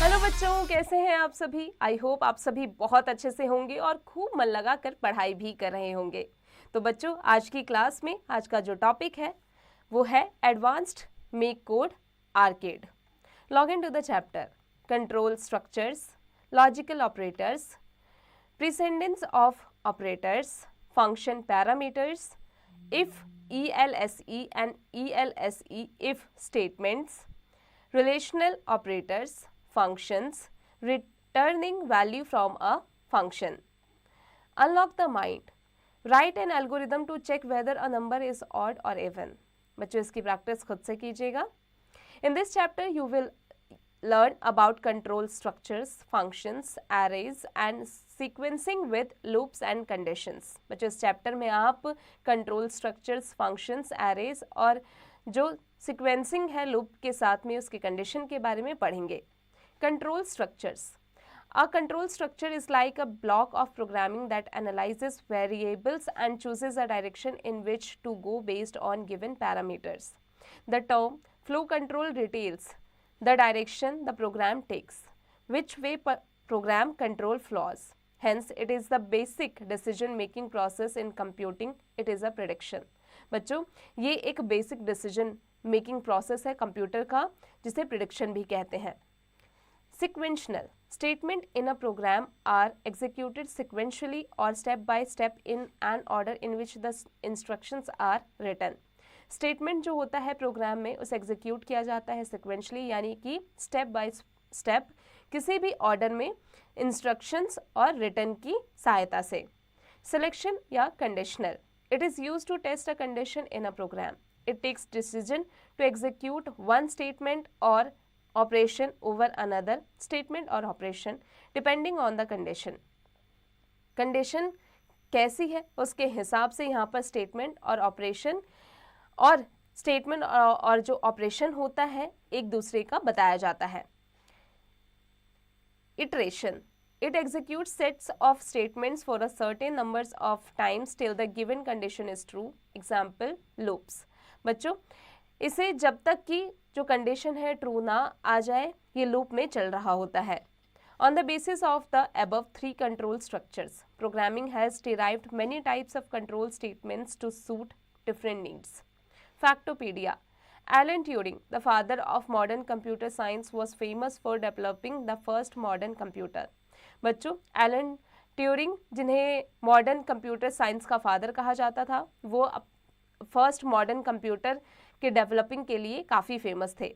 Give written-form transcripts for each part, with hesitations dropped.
Hello बच्चों, कैसे हैं आप सभी। आई होप आप सभी बहुत अच्छे से होंगे और खूब मन लगा कर पढ़ाई भी कर रहे होंगे। तो बच्चों, आज की क्लास में आज का जो टॉपिक है वो है advanced MakeCode Arcade. Log in to the chapter control structures, logical operators, precedence of operators, function parameters, if ELSE and ELSE if statements, relational operators, functions, returning value from a function. Unlock the mind. Write an algorithm to check whether a number is odd or even. बच्चों, इसकी practice खुद से कीजिएगा. In this chapter you will learn about control structures, functions, arrays and sequencing with loops and conditions. बच्चों, इस chapter में आप control structures, functions, arrays और जो सीक्वेंसिंग है लूप के साथ में उसके कंडीशन के बारे में पढ़ेंगे. Control structures. A control structure is like a block of programming that analyzes variables and chooses a direction in which to go based on given parameters. The term flow control details the direction the program takes, which way program control flows. Hence, it is the basic decision making process in computing. It is a prediction. बच्चों, ये एक basic decision making process है computer का, जिसे prediction भी कहते हैं. Sequential statement in a program are executed sequentially or step by step in an order in which the instructions are written. Statement जो होता है प्रोग्राम में उसे एग्जीक्यूट किया जाता है सिक्वेंशली, यानी कि स्टेप बाय स्टेप किसी भी ऑर्डर में इंस्ट्रक्शंस और रिटर्न की सहायता से. सिलेक्शन या conditional. It is use to test a condition in a program. It takes decision to execute one statement or operation over another statement or operation depending on the condition. Condition कैसी है उसके हिसाब से यहाँ पर statement or operation और statement और जो ऑपरेशन होता है एक दूसरे का बताया जाता है. Iteration. It execute sets of statements for a certain numbers of times till the given condition is true. Example loops. बच्चों, इसे जब तक कि जो कंडीशन है ट्रू ना आ जाए ये लूप में चल रहा होता है. On the basis of the above three control structures, programming has derived many types of control statements to suit different needs. Factopedia. Alan Turing, the father of modern computer science, was famous for developing the first modern computer. बच्चों, Alan Turing, जिन्हें modern computer science का father कहा जाता था, वो first modern computer के developing के लिए काफ़ी फेमस थे.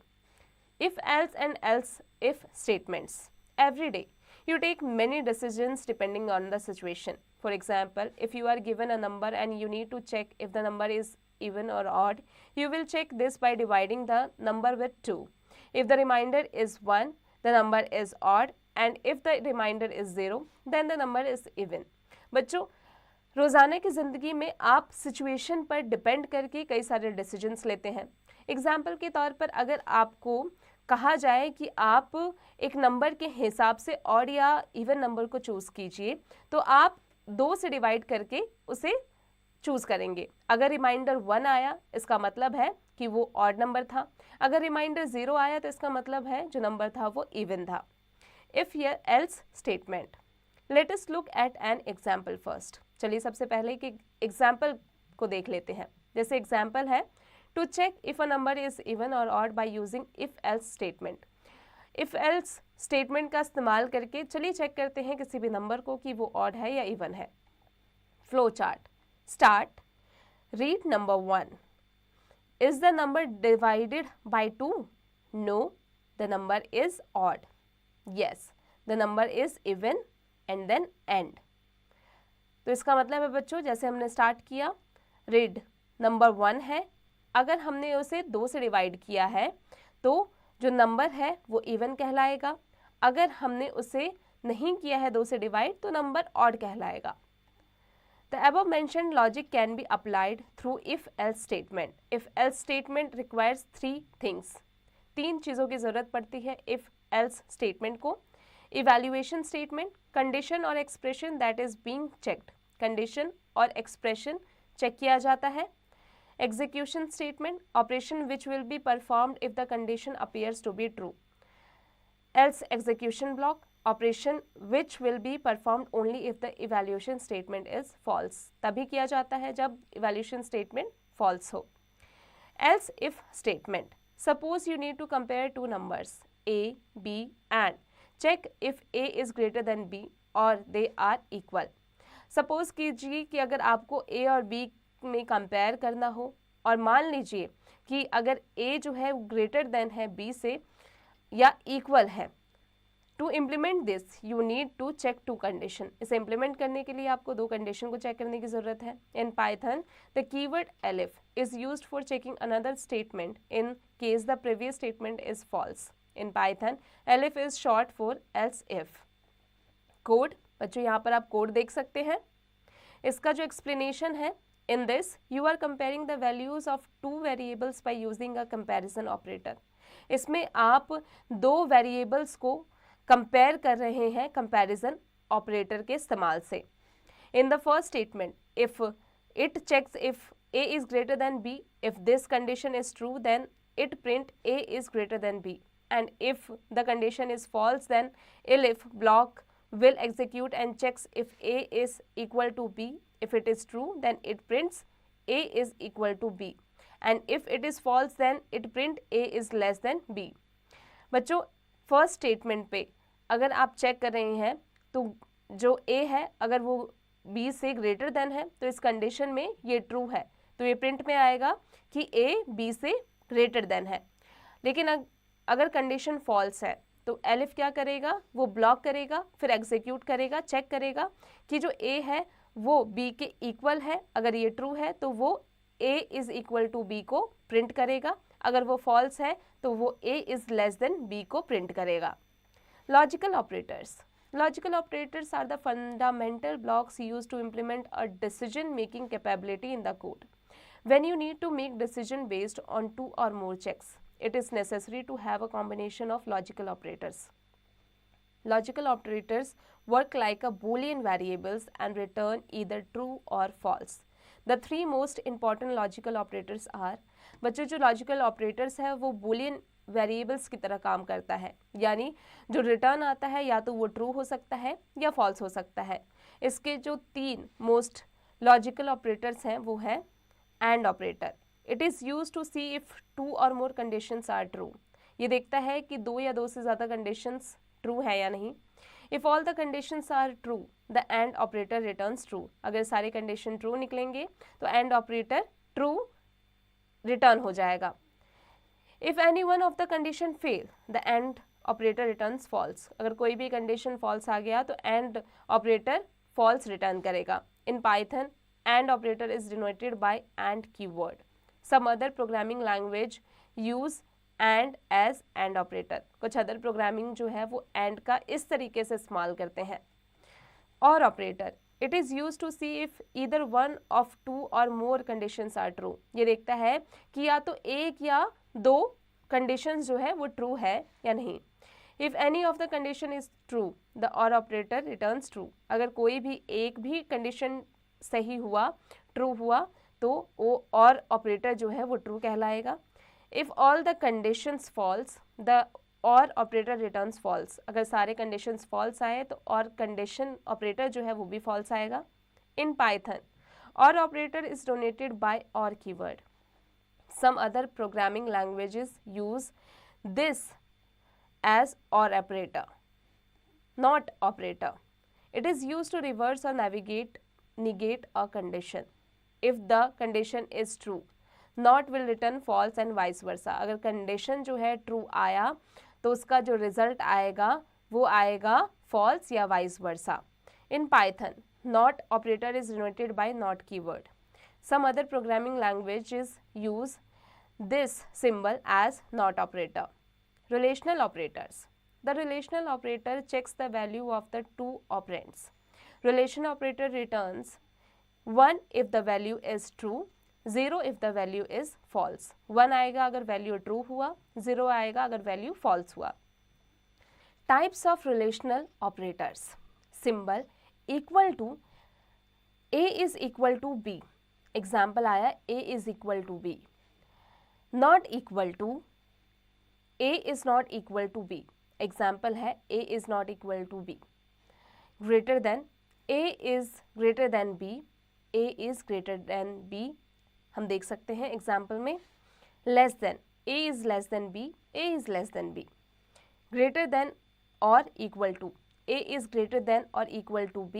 If else and else if statements. Every day you take many decisions depending on the situation. For example, if you are given a number and you need to check if the number is even or odd, you will check this by dividing the number with 2. If the remainder is 1, the number is odd, and if the remainder is 0, then the number is even. बच्चों, रोज़ाना की ज़िंदगी में आप situation पर depend करके कई सारे डिसीजंस लेते हैं. एग्जाम्पल के तौर पर अगर आपको कहा जाए कि आप एक नंबर के हिसाब से ऑड या इवन नंबर को चूज़ कीजिए, तो आप 2 से डिवाइड करके उसे चूज़ करेंगे. अगर रिमाइंडर 1 आया इसका मतलब है कि वो ऑड नंबर था. अगर रिमाइंडर 0 आया तो इसका मतलब है जो नंबर था वो इवन था. इफ़ या else statement. Let us look at an example first. चलिए सबसे पहले एक एग्जाम्पल को देख लेते हैं. जैसे एग्जाम्पल है to check if a number is even or odd by using if else statement. if else statement का इस्तेमाल करके चलिए चेक करते हैं किसी भी नंबर को कि वो odd है या even है. Flow chart. Start. Read number 1. is the number divided by 2? no, the number is odd. yes, the number is even and then end. तो इसका मतलब है बच्चों, जैसे हमने स्टार्ट किया, रीड नंबर 1 है, अगर हमने उसे 2 से डिवाइड किया है तो जो नंबर है वो इवन कहलाएगा. अगर हमने उसे नहीं किया है 2 से डिवाइड तो नंबर ऑड कहलाएगा. The above mentioned logic can be applied through if else statement. if else statement requires 3 things. 3 चीज़ों की ज़रूरत पड़ती है if else statement को. evaluation statement, condition और expression that is being checked. condition और expression चेक किया जाता है. execution statement, operation which will be performed if the condition appears to be true. else execution block, operation which will be performed only if the evaluation statement is false. तभी किया जाता है जब evaluation statement false हो. Else if statement, suppose you need to compare two numbers a, b and check if a is greater than b or they are equal. Suppose कीजिए कि अगर आपको a और b में कंपेयर करना हो और मान लीजिए कि अगर a जो है ग्रेटर देन है b से या इक्वल है. To implement this you need to check two condition. इसे इम्प्लीमेंट करने के लिए आपको दो कंडीशन को चेक करने की जरूरत है. In Python the keyword elif is used for checking another statement in case the previous statement is false. In Python elif is short for else if. Code बच्चों यहाँ पर आप कोड देख सकते हैं. इसका जो एक्सप्लेनेशन है, in this you are comparing the values of two variables by using a comparison operator. इसमें आप दो वेरिएबल्स को कंपेयर कर रहे हैं कंपैरिजन ऑपरेटर के इस्तेमाल से. In the first statement if it checks if a is greater than b, if this condition is true then it print a is greater than b, and if the condition is false then elif block will execute and checks if a is equal to b. If it is true then it prints a is equal to b, and if it is false then it print a is less than b. बच्चों first statement पे अगर आप check कर रहे हैं तो जो a है अगर वो b से ग्रेटर देन है तो इस कंडीशन में ये ट्रू है, तो ये प्रिंट में आएगा कि a b से ग्रेटर देन है. लेकिन अगर कंडीशन फॉल्स है तो एलिफ क्या करेगा, वो ब्लॉक करेगा, फिर एग्जीक्यूट करेगा, चेक करेगा कि जो a है वो b के इक्वल है. अगर ये ट्रू है तो वो a is equal to b को प्रिंट करेगा. अगर वो फॉल्स है तो वो a is less than b को प्रिंट करेगा. Logical operators. Logical operators are the fundamental blocks used to implement a decision making capability in the code. When you need to make decision based on two or more checks, it is necessary to have a combination of logical operators. Logical operators work like a Boolean variables and return either true or false. The three most important logical operators are, बच्चों जो logical operators है वो Boolean variables की तरह काम करता है, यानी जो रिटर्न आता है या तो वो ट्रू हो सकता है या फॉल्स हो सकता है. इसके जो तीन मोस्ट लॉजिकल ऑपरेटर्स हैं वो है and operator. It is use to see if two or more conditions are true. ये देखता है कि दो या दो से ज़्यादा कंडीशंस ट्रू है या नहीं. If all the conditions are true the and operator returns true. अगर सारे कंडीशन ट्रू निकलेंगे तो एंड ऑपरेटर ट्रू रिटर्न हो जाएगा. If any one of the condition fail, the AND operator returns false. अगर कोई भी condition false आ गया तो AND operator false return करेगा. In Python, AND operator is denoted by AND keyword. Some other programming language use AND as AND operator. कुछ other programming जो है वो AND का इस तरीके से इस्तेमाल करते हैं. Or operator. It is used to see if either one of two or more conditions are true. ये देखता है कि या तो एक या दो कंडीशंस जो है वो ट्रू है या नहीं. If any of the condition is true the or operator returns true. अगर कोई भी एक भी कंडीशन सही हुआ, ट्रू हुआ, तो वो और ऑपरेटर जो है वो ट्रू कहलाएगा. If all the conditions false the or operator returns false. अगर सारे कंडीशंस फॉल्स आए तो और कंडीशन ऑपरेटर जो है वो भी फॉल्स आएगा. इन पाइथन और ऑपरेटर इज डोनेटेड बाय और keyword. Some other programming languages use this as or operator, not operator. It is used to reverse or negate a condition. If the condition is true, not will return false and vice versa. अगर condition जो है true आया तो उसका जो result आएगा वो आएगा false या vice versa. In Python, not operator is denoted by not keyword. Some other programming languages use this symbol as not operator. Relational operators. The relational operator checks the value of the two operands. Relation operator returns 1 if the value is true, 0 if the value is false. 1 आएगा अगर value true हुआ, 0 आएगा अगर value false हुआ. Types of relational operators. Symbol equal to A is equal to B. Example आया A is equal to B. Not equal to A is not equal to B. Example है a is not equal to b, greater than a is greater than b, a is greater than b, हम देख सकते हैं example में, less than a is less than b, a is less than b, greater than और equal to a is greater than और equal to b,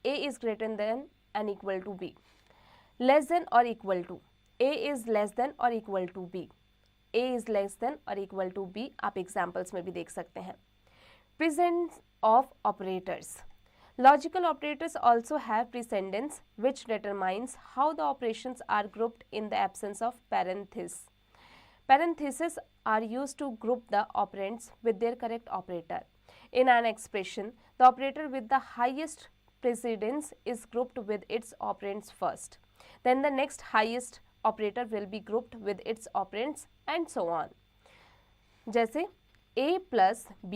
a is greater than and equal to b, less than और equal to a is less than और equal to b, a is less than और equal to b, आप examples में भी देख सकते हैं। Precedence of operators, logical operators also have precedence which determines how the operations are grouped in the absence of parentheses. Parentheses are used to group the operands with their correct operator. In an expression, the operator with the highest precedence is grouped with its operands first. Then the next highest operator will be grouped with its operands and so on. जैसे a plus b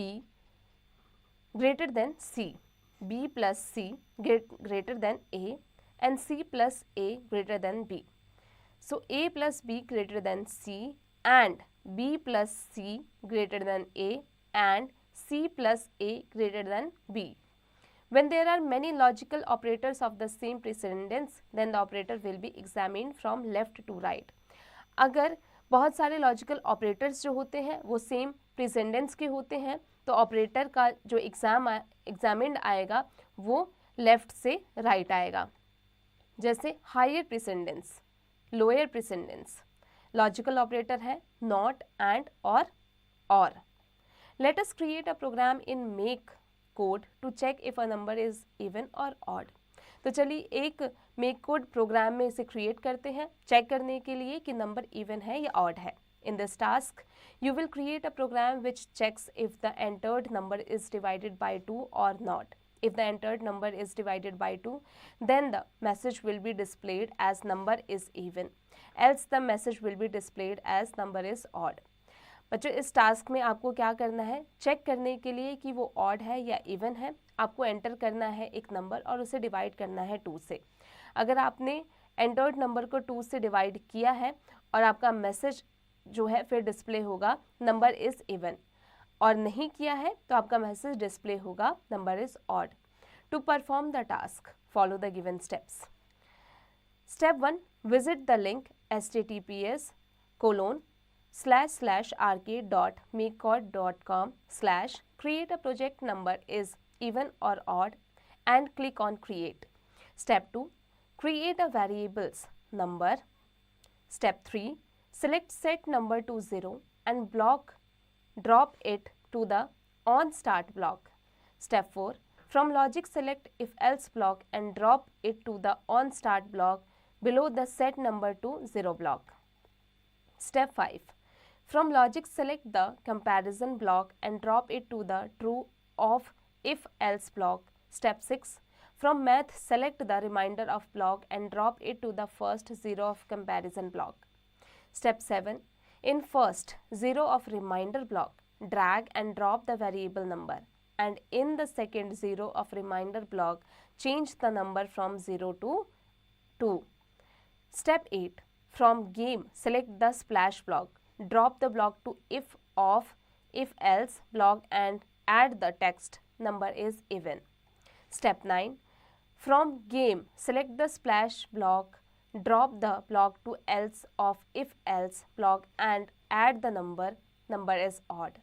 greater than c, b plus c greater than a and c plus a greater than b. So a plus b greater than c and b plus c greater than a and c plus a greater than b. When there are many logical operators of the same precedence, then the operator will be examined from left to right. अगर बहुत सारे logical operators जो होते हैं वो same precedence के होते हैं तो ऑपरेटर का जो एग्जामिन्ड आएगा वो लेफ्ट से राइट आएगा। जैसे higher precedence, lower precedence, logical operator है not and or. Let us create a program in MakeCode to check if a number is even or odd. तो चलिए एक मेक कोड प्रोग्राम में इसे create करते हैं चेक करने के लिए कि नंबर इवन है या ऑड है। In this task, you will create a program which checks if the entered number is divided by 2 or not. If the entered number is divided by 2, then the message will be displayed as number is even. Else the message will be displayed as number is odd. बच्चों इस task में आपको क्या करना है, check करने के लिए कि वो ऑड है या इवन है, आपको एंटर करना है एक नंबर और उसे डिवाइड करना है 2 से। अगर आपने एंटर्ड नंबर को 2 से डिवाइड किया है और आपका मैसेज जो है फिर डिस्प्ले होगा नंबर इज इवन, और नहीं किया है तो आपका मैसेज डिस्प्ले होगा number is odd. To perform the task follow the given steps. Step 1, visit the link https://rk.makecode.com/create a project number is even or odd and click on create. Step 2, create a variables number. Step 3, select set number to 0 and drop it to the on start block. Step 4, from logic select if else block and drop it to the on start block below the set number to 0 block. Step 5, from logic select the comparison block and drop it to the true of if else block. Step 6, from math select the remainder of block and drop it to the first 0 of comparison block. Step 7, in first 0 of remainder block, drag and drop the variable number, and in the second 0 of remainder block, change the number from 0 to 2. Step 8, from game, select the splash block, drop the block to if of if else block and add the text number is even. Step 9, from game, select the splash block, drop the block to else of if else block and add the number is odd.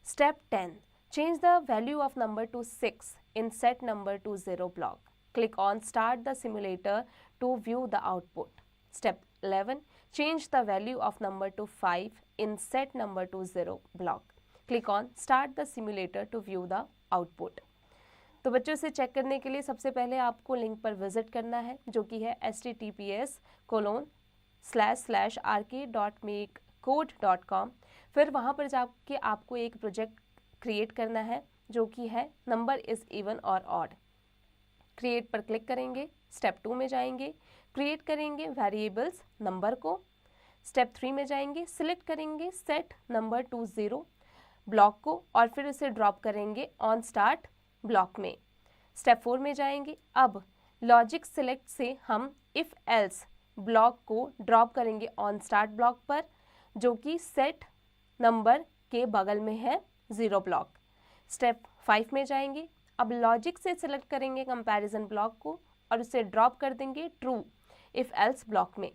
Step 10, change the value of number to 6 in set number to 0 block. Click on start the simulator to view the output. Step 11, change the value of number to 5 in set number to 0 block. Click on start the simulator to view the output. तो बच्चों से check करने के लिए सबसे पहले आपको link पर विजिट करना है जो कि है https://rk.makecode.com। फिर वहाँ पर जाके आपको एक प्रोजेक्ट क्रिएट करना है जो कि है number is even or odd. Create पर क्लिक करेंगे, स्टेप 2 में जाएंगे, क्रिएट करेंगे वेरिएबल्स नंबर को। स्टेप 3 में जाएंगे, सिलेक्ट करेंगे सेट नंबर टू 0 ब्लॉक को और फिर उसे ड्रॉप करेंगे ऑन स्टार्ट ब्लॉक में। स्टेप 4 में जाएंगे, अब लॉजिक सेलेक्ट से हम इफ़ एल्स ब्लॉक को ड्रॉप करेंगे ऑन स्टार्ट ब्लॉक पर जो कि सेट नंबर के बगल में है 0 ब्लॉक। स्टेप 5 में जाएंगे। अब लॉजिक से सिलेक्ट करेंगे कंपैरिजन ब्लॉक को और उसे ड्रॉप कर देंगे ट्रू इफ एल्स ब्लॉक में।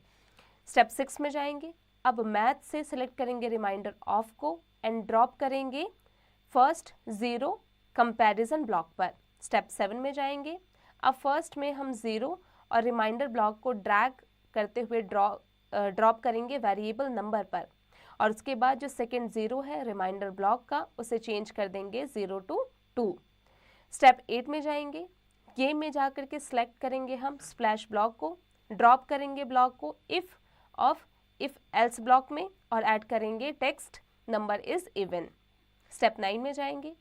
स्टेप 6 में जाएंगे। अब मैथ से सिलेक्ट करेंगे रिमाइंडर ऑफ को एंड ड्रॉप करेंगे फर्स्ट 0 कंपैरिजन ब्लॉक पर। स्टेप 7 में जाएंगे। अब फर्स्ट में हम 0 और रिमाइंडर ब्लॉक को ड्रैग करते हुए ड्रॉप करेंगे वेरिएबल नंबर पर और उसके बाद जो सेकंड 0 है रिमाइंडर ब्लॉक का उसे चेंज कर देंगे 0 to 2। स्टेप 8 में जाएंगे। गेम में जाकर के सिलेक्ट करेंगे हम स्प्लैश ब्लॉक को, ड्रॉप करेंगे ब्लॉक को इफ एल्स ब्लॉक में और ऐड करेंगे text number is even. Step 9 में जाएंगे।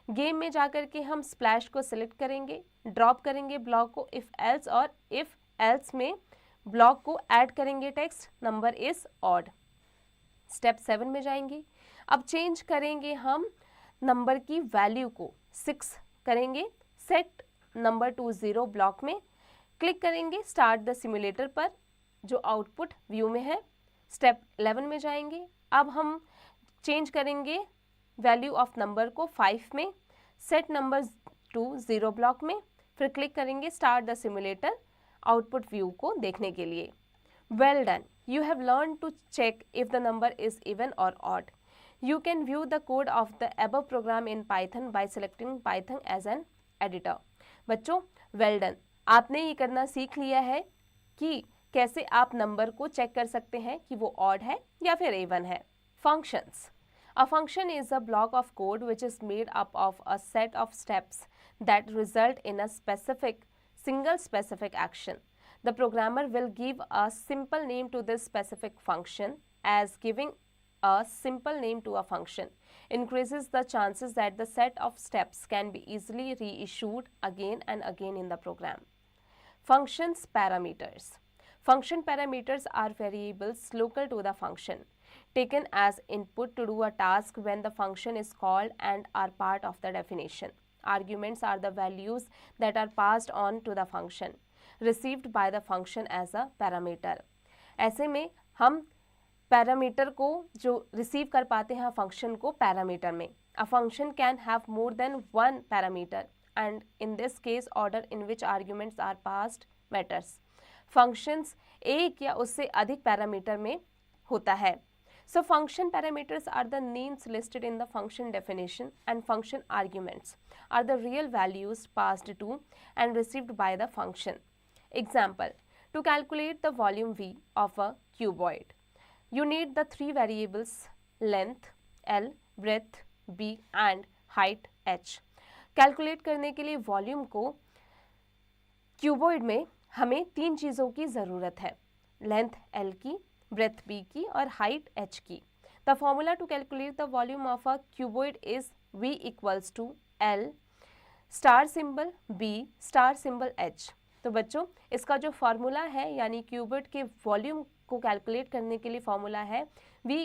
गेम में जाकर के हम स्प्लैश को सिलेक्ट करेंगे, ड्रॉप करेंगे ब्लॉक को इफ एल्स और इफ एल्स में ब्लॉक को ऐड करेंगे text number is odd. Step 7 में जाएंगे। अब चेंज करेंगे हम नंबर की वैल्यू को 6 करेंगे सेट नंबर टू 0 ब्लॉक में, क्लिक करेंगे स्टार्ट द सिमुलेटर पर जो आउटपुट व्यू में है। स्टेप 11 में जाएंगे। अब हम चेंज करेंगे वैल्यू ऑफ नंबर को 5 में सेट नंबर टू 0 ब्लॉक में, फिर क्लिक करेंगे start the simulator output view को देखने के लिए। Well done, you have learned to check if the number is even or odd. You can view the code of the above program in Python by selecting Python as an editor. बच्चों well done, आपने ये करना सीख लिया है कि कैसे आप नंबर को चेक कर सकते हैं कि वो odd है या फिर even है। Functions. A function is a block of code which is made up of a set of steps that result in a single specific action. The programmer will give a simple name to this specific function, as giving a simple name to a function increases the chances that the set of steps can be easily reissued again and again in the program. Functions parameters. Function parameters are variables local to the function, taken as input to do a task when the function is called and are part of the definition. Arguments are the values that are passed on to the function, received by the function as a parameter. ऐसे में हम parameter को जो receive कर पाते हैं function को parameter में। A function can have more than one parameter and in this case order in which arguments are passed matters. Functions एक या उससे अधिक पैरामीटर में होता है। So function parameters are the names listed in the function definition and function arguments are the real values passed to and received by the function. Example, to calculate the volume V of a cuboid, you need the three variables length L, breadth B and height H. Calculate करने के लिए volume को cuboid में हमें तीन चीज़ों की ज़रूरत है, लेंथ L की, breadth B की और height H की. The formula to calculate the volume of a cuboid is V equals to L star symbol B star symbol H. तो बच्चों इसका जो फॉर्मूला है यानी क्यूबॉइड के वॉल्यूम को कैलकुलेट करने के लिए फॉर्मूला है V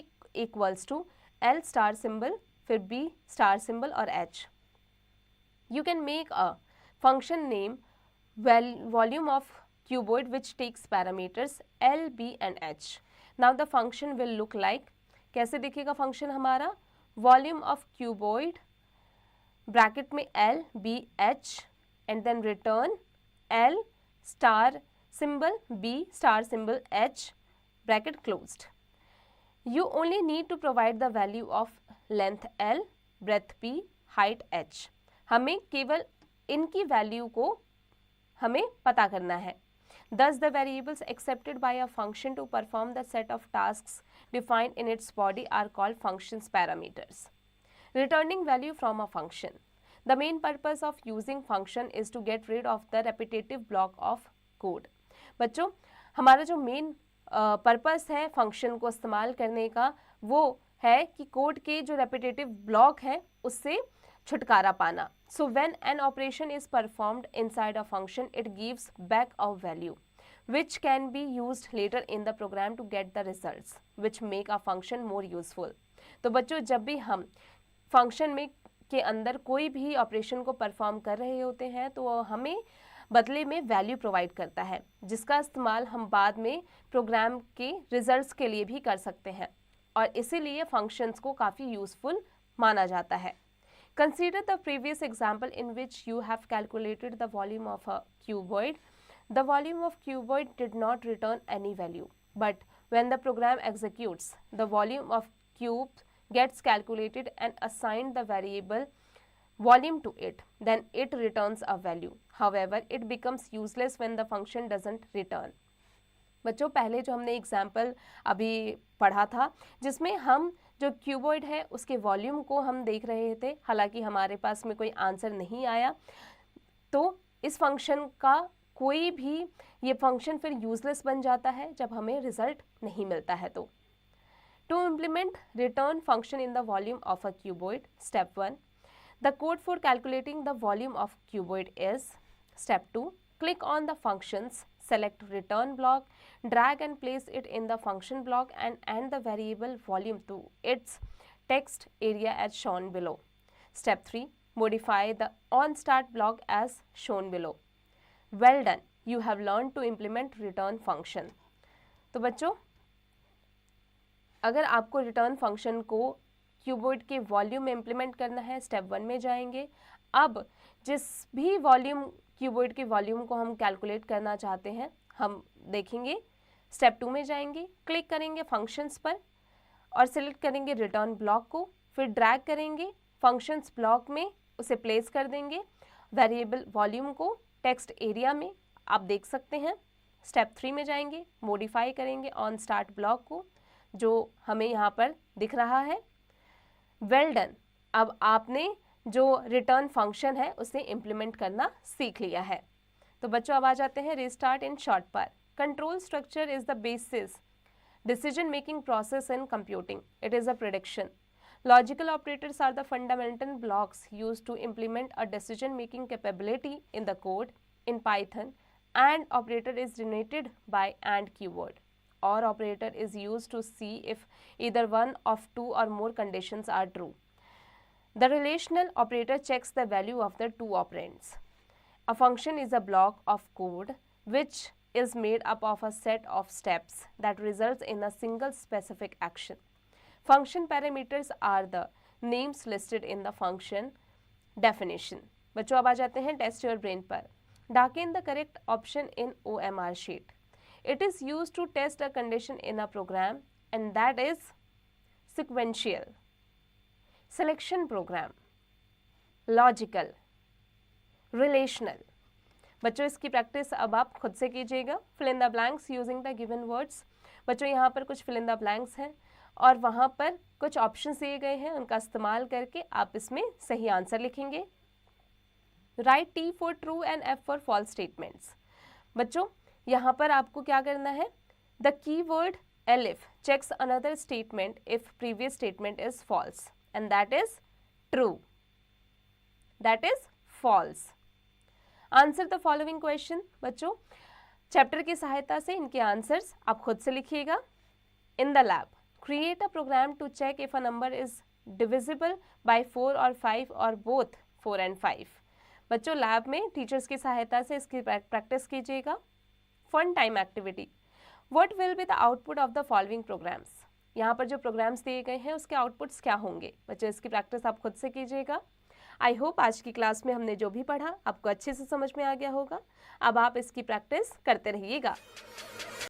equals to L star symbol फिर B स्टार सिंबल और H. You can make a function name volume of cuboid which takes parameters L, B and H. Now the function will look like, कैसे दिखेगा function हमारा, volume of cuboid bracket में L, B, H and then return L star symbol B star symbol H bracket closed. You only need to provide the value of length L, breadth B, height H. हमें केवल इनकी value को हमें पता करना है. Thus the variables accepted by a function to perform the set of tasks defined in its body are called functions parameters. Returning value from a function. The main purpose of using function is to get rid of the repetitive block of code. बच्चों हमारा जो main purpose है function को इस्तेमाल करने का वो है कि कोड के जो रेपिटेटिव ब्लॉक है उससे छुटकारा पाना. So when an operation is performed inside a function, it gives back a value which can be used later in the program to get the results which make a function more useful. तो बच्चों जब भी हम function में के अंदर कोई भी ऑपरेशन को परफॉर्म कर रहे होते हैं तो हमें बदले में वैल्यू प्रोवाइड करता है जिसका इस्तेमाल हम बाद में प्रोग्राम के रिजल्ट्स के लिए भी कर सकते हैं और इसीलिए फंक्शंस को काफ़ी यूज़फुल माना जाता है. Consider the previous example in which you have calculated the volume of a cuboid. The volume of cuboid did not return any value, but when the program executes, the volume of cube gets calculated and assigned the variable volume to it, then it returns a value. However, it becomes useless when the function doesn't return. बच्चों पहले जो हमने example अभी पढ़ा था जिसमें हम जो क्यूबॉइड है उसके वॉल्यूम को हम देख रहे थे, हालांकि हमारे पास में कोई आंसर नहीं आया, तो इस फंक्शन का कोई भी ये फंक्शन फिर यूजलेस बन जाता है जब हमें रिजल्ट नहीं मिलता है। तो to implement return function in the volume of a cuboid, step 1, the code for calculating the volume of cuboid is, step 2, click on the functions, select return block, drag and place it in the function block and the variable volume to its text area as shown below. Step 3, modify the onStart block as shown below. Well done, you have learned to implement return function. तो बच्चों अगर आपको return function को cuboid के volume में implement करना है, step 1 में जाएंगे। अब जिस भी वॉल्यूम क्यूबॉइड के वॉल्यूम को हम कैलकुलेट करना चाहते हैं हम देखेंगे, स्टेप 2 में जाएंगे, क्लिक करेंगे फंक्शंस पर और सिलेक्ट करेंगे रिटर्न ब्लॉक को, फिर ड्रैग करेंगे फंक्शंस ब्लॉक में, उसे प्लेस कर देंगे वेरिएबल वॉल्यूम को टेक्स्ट एरिया में, आप देख सकते हैं। स्टेप 3 में जाएंगे, मॉडिफाई करेंगे ऑन स्टार्ट ब्लॉक को जो हमें यहाँ पर दिख रहा है। वेल डन, अब आपने जो रिटर्न फंक्शन है उसे इम्प्लीमेंट करना सीख लिया है। तो बच्चों अब आ जाते हैं रिस्टार्ट इन शॉर्ट पर। Control structure is the basis decision making process in computing, it is a prediction. Logical operators are the fundamental blocks used to implement a decision making capability in the code in Python, and operator is denoted by and keyword, or operator is used to see if either one of two or more conditions are true. The relational operator checks the value of the two operands. A function is a block of code which is made up of a set of steps that results in a single specific action. Function parameters are the names listed in the function definition. बच्चों अब आ जाते हैं test your brain पर। darken the correct option in OMR sheet. It is used to test a condition in a program, and that is sequential, selection program, logical, relational. बच्चों इसकी practice अब आप खुद से कीजिएगा। fill in the blanks using the given words. बच्चों यहाँ पर कुछ fill in the blanks हैं और वहाँ पर कुछ ऑप्शंस दिए गए हैं, उनका इस्तेमाल करके आप इसमें सही आंसर लिखेंगे। Write T for true and F for false statements. बच्चों यहाँ पर आपको क्या करना है, the keyword elif checks another statement if previous statement is false and that is true, that is false. Answer the following question. बच्चों chapter की सहायता से इनके आंसर्स आप खुद से लिखिएगा। In the lab, create a program to check if a number is divisible by 4 or 5 or both 4 and 5. बच्चों लैब में टीचर्स की सहायता से इसकी प्रैक्टिस कीजिएगा। Fun time activity, what will be the output of the following programs. यहाँ पर जो प्रोग्राम्स दिए गए हैं उसके आउटपुट्स क्या होंगे। बच्चों इसकी प्रैक्टिस आप खुद से कीजिएगा। आई होप आज की क्लास में हमने जो भी पढ़ा आपको अच्छे से समझ में आ गया होगा। अब आप इसकी प्रैक्टिस करते रहिएगा।